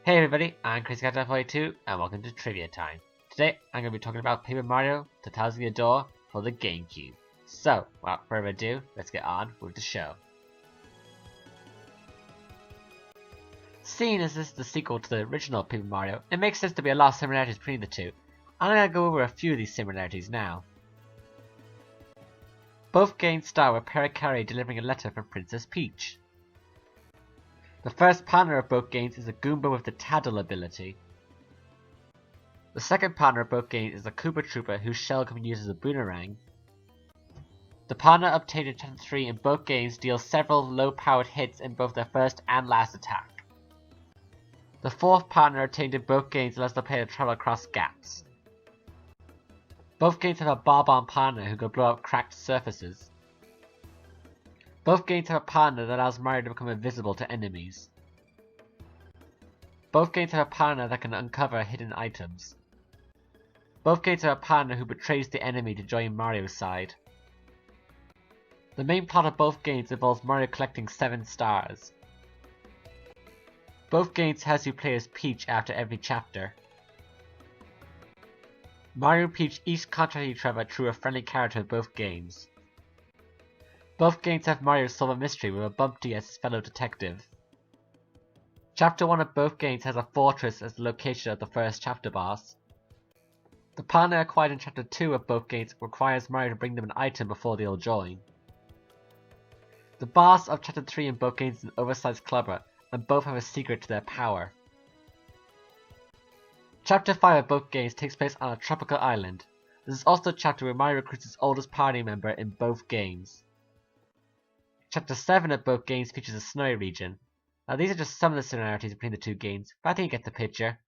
Hey everybody, I'm CrazyCat42 and welcome to Trivia Time. Today I'm going to be talking about Paper Mario 2000 Year Door for the Gamecube. So, without further ado, let's get on with the show. Seeing as this is the sequel to the original Paper Mario, it makes sense to be a lot of similarities between the two. I'm going to go over a few of these similarities now. Both games start with Pericari delivering a letter from Princess Peach. The first partner of both games is a Goomba with the Taddle ability. The second partner of both games is a Koopa Troopa whose shell can be used as a boomerang. The partner obtained in Chapter 3 in both games deals several low-powered hits in both their first and last attack. The fourth partner obtained in both games allows the player to travel across gaps. Both games have a Bob-omb partner who can blow up cracked surfaces. Both games have a partner that allows Mario to become invisible to enemies. Both games have a partner that can uncover hidden items. Both games have a partner who betrays the enemy to join Mario's side. The main plot of both games involves Mario collecting 7 stars. Both games has you play as Peach after every chapter. Mario and Peach each contract each other through a friendly character in both games. Both games have Mario solve a mystery with a Bumpty as his fellow detective. Chapter 1 of both games has a fortress as the location of the first chapter boss. The partner acquired in Chapter 2 of both games requires Mario to bring them an item before they'll join. The boss of Chapter 3 in both games is an oversized clubber, and both have a secret to their power. Chapter 5 of both games takes place on a tropical island. This is also a chapter where Mario recruits his oldest party member in both games. Chapter 7 of both games features a snowy region. Now these are just some of the similarities between the two games, but I think you get the picture.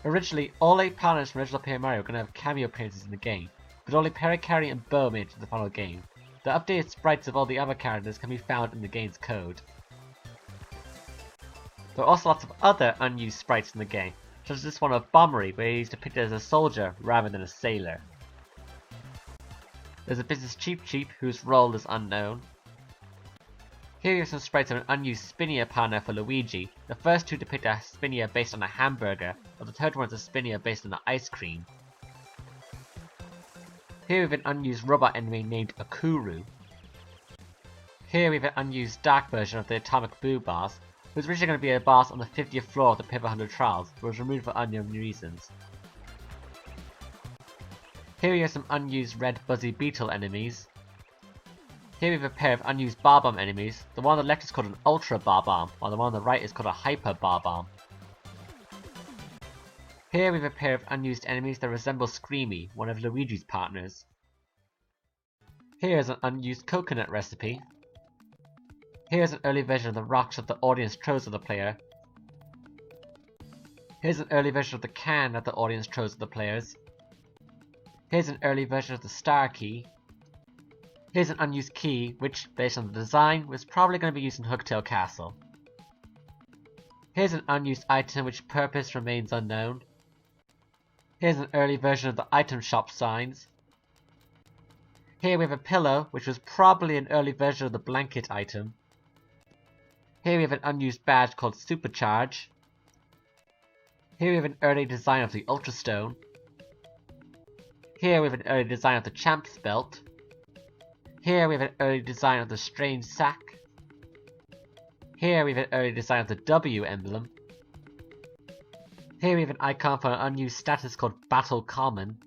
Originally, all 8 partners from original Paper Mario are going to have cameo appearances in the game, but only Pericari and Bo made it to the final game. The updated sprites of all the other characters can be found in the game's code. There are also lots of other unused sprites in the game, such as this one of Bombery, where he's depicted as a soldier rather than a sailor. There's a Business Cheep Cheep whose role is unknown. Here are some sprites of an unused Spinia partner for Luigi. The first two depict a Spinia based on a hamburger, while the third one is a Spinia based on an ice cream. Here we have an unused robot enemy named Akuru. Here we have an unused dark version of the Atomic Boo boss, who was originally going to be a boss on the 50th floor of the Paper 100 Trials, but was removed for unknown reasons. Here we have some unused red Buzzy Beetle enemies. Here we have a pair of unused Bob-omb enemies. The one on the left is called an Ultra Bob-omb, while the one on the right is called a Hyper Bob-omb. Here we have a pair of unused enemies that resemble Screamy, one of Luigi's partners. Here is an unused coconut recipe. Here is an early version of the rocks that the audience chose of the player. Here's an early version of the can that the audience chose of the players. Here's an early version of the star key. Here's an unused key, which, based on the design, was probably going to be used in Hooktail Castle. Here's an unused item which purpose remains unknown. Here's an early version of the item shop signs. Here we have a pillow, which was probably an early version of the blanket item. Here we have an unused badge called Supercharge. Here we have an early design of the Ultra Stone. Here we have an early design of the Champ's Belt. Here we have an early design of the Strange Sack. Here we have an early design of the W emblem. Here we have an icon for an unused status called Battle Common.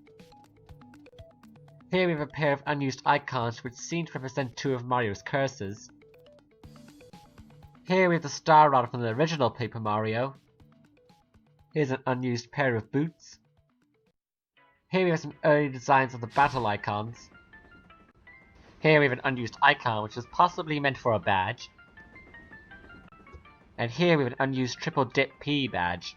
Here we have a pair of unused icons which seem to represent 2 of Mario's curses. Here we have the Star Rod from the original Paper Mario. Here's an unused pair of boots. Here we have some early designs of the battle icons. Here we have an unused icon which is possibly meant for a badge. And here we have an unused Triple Dip P badge.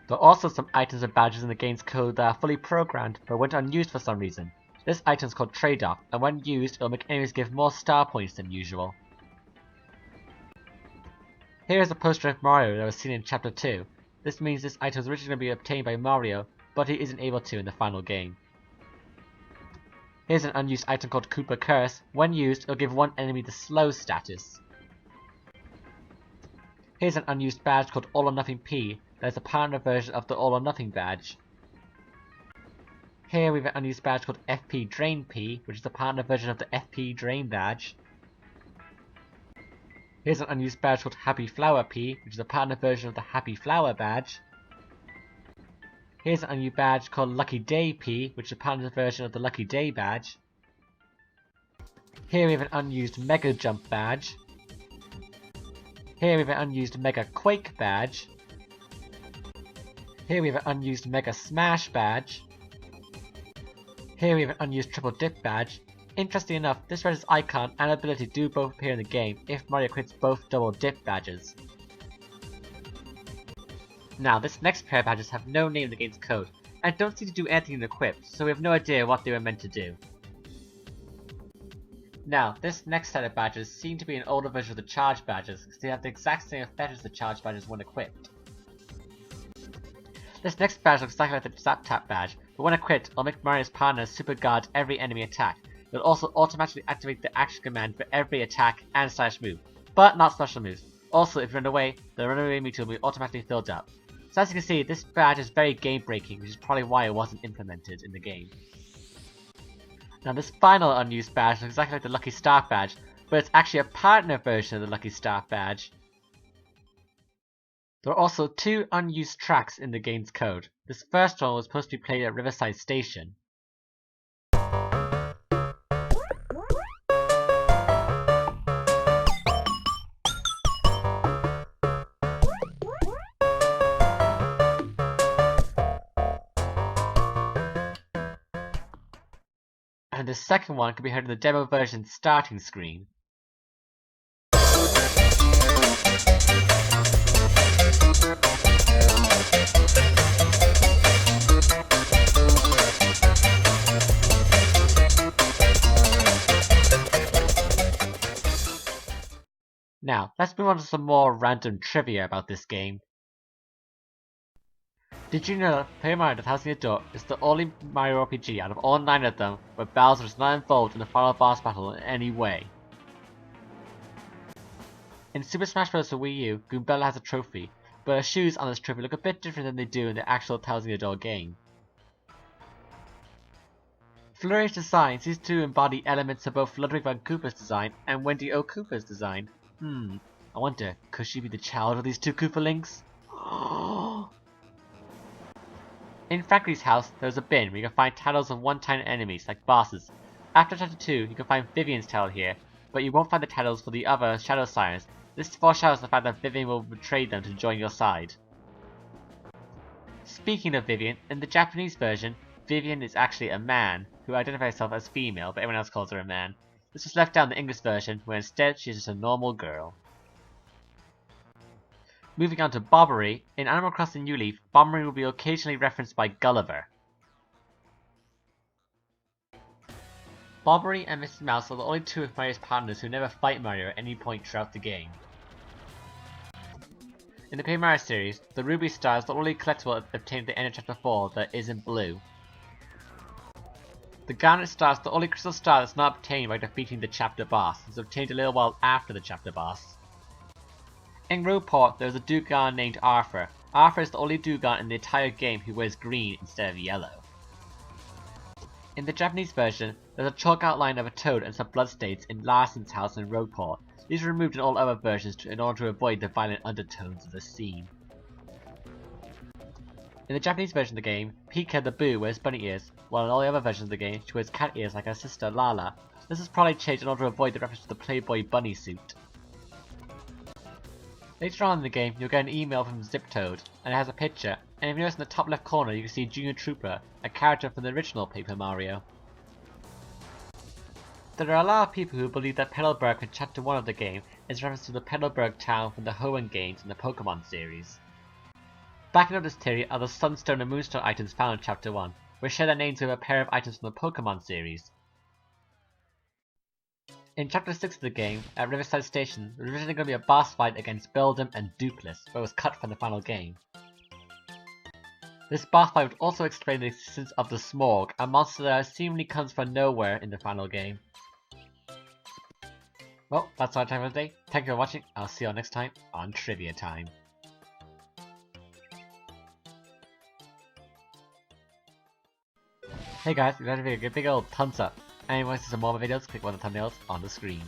There are also some items and badges in the game's code that are fully programmed but went unused for some reason. This item is called Trade-Off, and when used it will make enemies give more star points than usual. Here is a poster of Mario that was seen in Chapter 2. This means this item was originally going to be obtained by Mario, but he isn't able to in the final game. Here's an unused item called Koopa Curse. When used, it'll give one enemy the slow status. Here's an unused badge called All or Nothing P, that is a partner version of the All or Nothing badge. Here we have an unused badge called FP Drain P, which is a partner version of the FP Drain badge. Here's an unused badge called Happy Flower P, which is a partner version of the Happy Flower badge. Here's an unused badge called Lucky Day P, which is a partner version of the Lucky Day badge. Here we have an unused Mega Jump badge. Here we have an unused Mega Quake badge. Here we have an unused Mega Smash badge. Here we have an unused Triple Dip badge. Interesting enough, this badge's icon and ability do both appear in the game if Mario quits both Double Dip badges. Now, this next pair of badges have no name in the game's code, and don't seem to do anything in equip, so we have no idea what they were meant to do. Now, this next set of badges seem to be an older version of the charge badges, because they have the exact same effect as the charge badges when equipped. This next badge looks exactly like the Zap Tap badge, but when equipped, it'll make Mario's partner super guard every enemy attack. It'll also automatically activate the action command for every attack and slash move, but not special moves. Also, if you run away, the runaway meter will be automatically filled up. So as you can see, this badge is very game breaking, which is probably why it wasn't implemented in the game. Now this final unused badge looks exactly like the Lucky Star badge, but it's actually a partner version of the Lucky Star badge. There are also two unused tracks in the game's code. This first one was supposed to be played at Riverside Station. And the second one can be heard in the demo version starting screen. Now, let's move on to some more random trivia about this game. Did you know that Paper Mario the Thousand Year Door is the only Mario RPG out of all 9 of them where Bowser is not involved in the final boss battle in any way? In Super Smash Bros. For Wii U, Goombella has a trophy, but her shoes on this trophy look a bit different than they do in the actual Thousand Year Door game. Flurry's design seems to embody elements of both Ludwig van Koopa's design and Wendy O. Koopa's design. I wonder, could she be the child of these two Koopalings? In Frankly's house, there's a bin where you can find titles of one-time enemies, like bosses. After Chapter 2, you can find Vivian's title here, but you won't find the titles for the other Shadow Sires. This foreshadows the fact that Vivian will betray them to join your side. Speaking of Vivian, in the Japanese version, Vivian is actually a man, who identifies herself as female, but everyone else calls her a man. This was left out in the English version, where instead she is just a normal girl. Moving on to Bobbery, in Animal Crossing New Leaf, Bobbery will be occasionally referenced by Gulliver. Bobbery and Mrs. Mouse are the only two of Mario's partners who never fight Mario at any point throughout the game. In the Paper Mario series, the Ruby Star is the only collectible obtained at the end of Chapter 4 that isn't blue. The Garnet Star is the only crystal star that's not obtained by defeating the chapter boss. It's obtained a little while after the chapter boss. In Roadport, there's a Dugong named Arthur. Arthur is the only Dugong in the entire game who wears green instead of yellow. In the Japanese version, there's a chalk outline of a toad and some bloodstains in Larson's house in Roadport. These are removed in all other versions in order to avoid the violent undertones of the scene. In the Japanese version of the game, Pika the Boo wears bunny ears, while in all the other versions of the game, she wears cat ears like her sister Lala. This is probably changed in order to avoid the reference to the Playboy bunny suit. Later on in the game, you'll get an email from Ziptoad, and it has a picture, and if you notice in the top left corner you can see Junior Trooper, a character from the original Paper Mario. There are a lot of people who believe that Petalburg in Chapter 1 of the game is a reference to the Petalburg town from the Hoenn games in the Pokemon series. Backing up this theory are the Sunstone and Moonstone items found in Chapter 1, which share their names with a pair of items from the Pokemon series. In Chapter 6 of the game, at Riverside Station, there was originally going to be a boss fight against Beldum and Duplis, but was cut from the final game. This boss fight would also explain the existence of the Smorg, a monster that seemingly comes from nowhere in the final game. Well, that's our time for the day. Thank you for watching. I'll see you all next time on Trivia Time. Hey guys, if you like the video, give a big old thumbs up. And if you want to see some more of my videos, click one of the thumbnails on the screen.